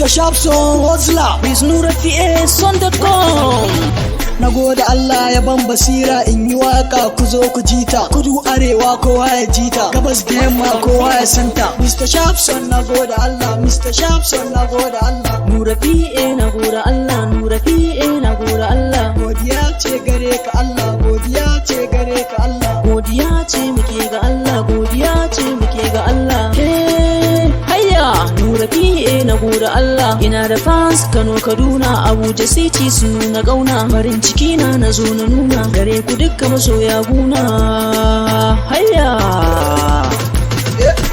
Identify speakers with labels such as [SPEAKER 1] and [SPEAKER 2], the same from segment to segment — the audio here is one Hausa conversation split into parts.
[SPEAKER 1] Mr. Sharpson Hustler
[SPEAKER 2] With NuraPA.com.
[SPEAKER 1] Na gode Allah ya ban basira in yi waka ku zo ku jita, kudu arewa kowa ya jita, gabas da yamma kowa ya santa. Mr. Sharpson na gode Allah, Mr. Sharpson na gode Allah.
[SPEAKER 2] NuraPA na gode Allah, NuraPA na gode Allah.
[SPEAKER 1] Godiya ce gare ka Allah, godiya ce gare ka Allah.
[SPEAKER 2] Godiya ce muke ga Allah, godiya ce muke ga Allah. Hayya NuraPA na gode Allah. Ina da fans Kano, Kaduna, Abuja City sun nuna gauna. Farin ciki na zo na nuna gare ku dukkan masoya guna. Hayya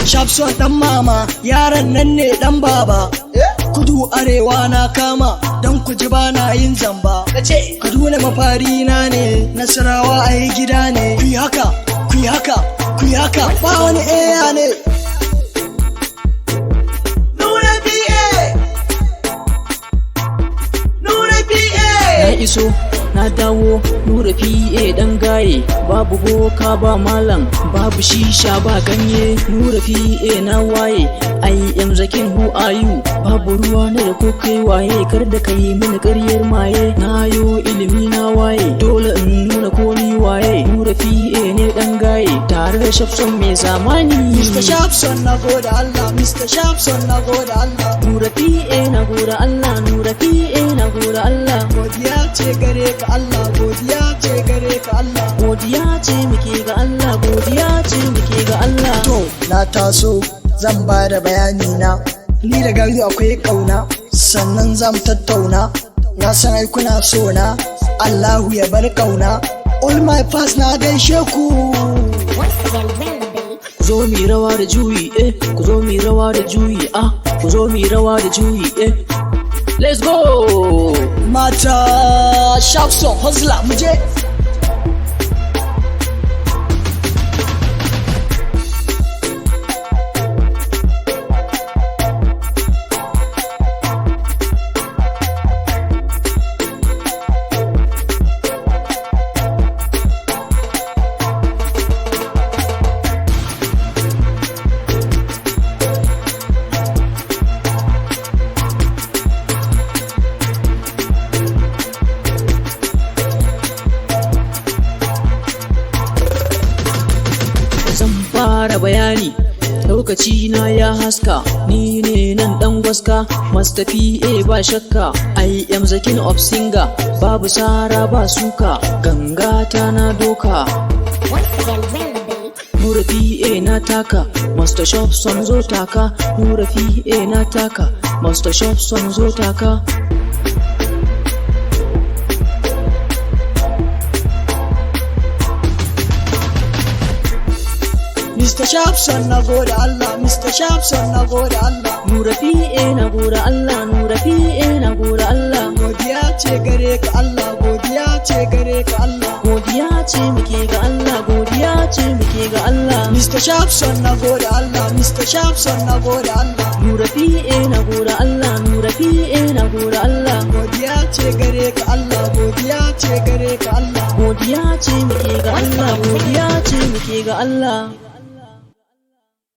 [SPEAKER 1] Sharpson dan mama, yaran nan ne dan baba. Kudu arewa na kama, don ku ji bana yin zamba. Kaduna mafari na ne, Nasarawa a yi gida ne. Ku yi haka, ku yi haka, ku yi haka, ba wani eya ne.
[SPEAKER 2] na iso na dawo NuraPA dan gaye, babu boka ba malam, babu shisha ba ganye. NuraPA na waye, I am Zakin, who are you? Babu ruwa na da ko kai waye, kar da kai mini ƙaryar maye. Na yo ilimi na waye, dole in nuna ko ni waye. NuraPA ne dan gaye, tare da Sharpson mai zamani.
[SPEAKER 1] Mr. Sharpson na gode Allah, Mr. Sharpson na gode Allah.
[SPEAKER 2] NuraPA na gode Allah, NuraPA na gode Allah.
[SPEAKER 1] Godiya ce gare ka Allah, godiya ce gare ka Allah.
[SPEAKER 2] Godiya ce muke ga Allah, godiya ce muke ga Allah.
[SPEAKER 1] To, na taso zan ba da bayani na. Ni da gari akwai kauna, sannan zan tattauna. Na san ai kuna so na, Allahu ya bar kauna. All my fans na gaishe ku.
[SPEAKER 2] Ku zo mi rawa da juyi, ku zo mi rawa da juyi, ku zo mi rawa da juyi, Let's go!
[SPEAKER 1] Mata Sharpson Hustler muje.
[SPEAKER 2] Zan fara bayani, lokaci na ya haska, ni ne nan dan gwaska, Mr. PA ba shakka. I am the king of singer, babu sara ba suka, ganga ta na doka. NuraPA na taka, Mr. Sharpson zo taka. NuraPA na taka, Mr. Sharpson zo taka.
[SPEAKER 1] Mr. Sharpson na gode Allah, Mr. Sharpson na gode Allah.
[SPEAKER 2] NuraPA na gode Allah, NuraPA na gode Allah.
[SPEAKER 1] Godiya ce gare ka Allah, godiya ce gare ka Allah.
[SPEAKER 2] Godiya ce muke ga Allah, godiya ce muke ga Allah.
[SPEAKER 1] Mr. Sharpson na gode Allah, Mr. Sharpson na gode Allah.
[SPEAKER 2] NuraPA na gode Allah, NuraPA na gode Allah.
[SPEAKER 1] Godiya ce gare ka Allah, godiya ce gare ka Allah.
[SPEAKER 2] Godiya ce muke ga Allah, godiya ce muke ga Allah.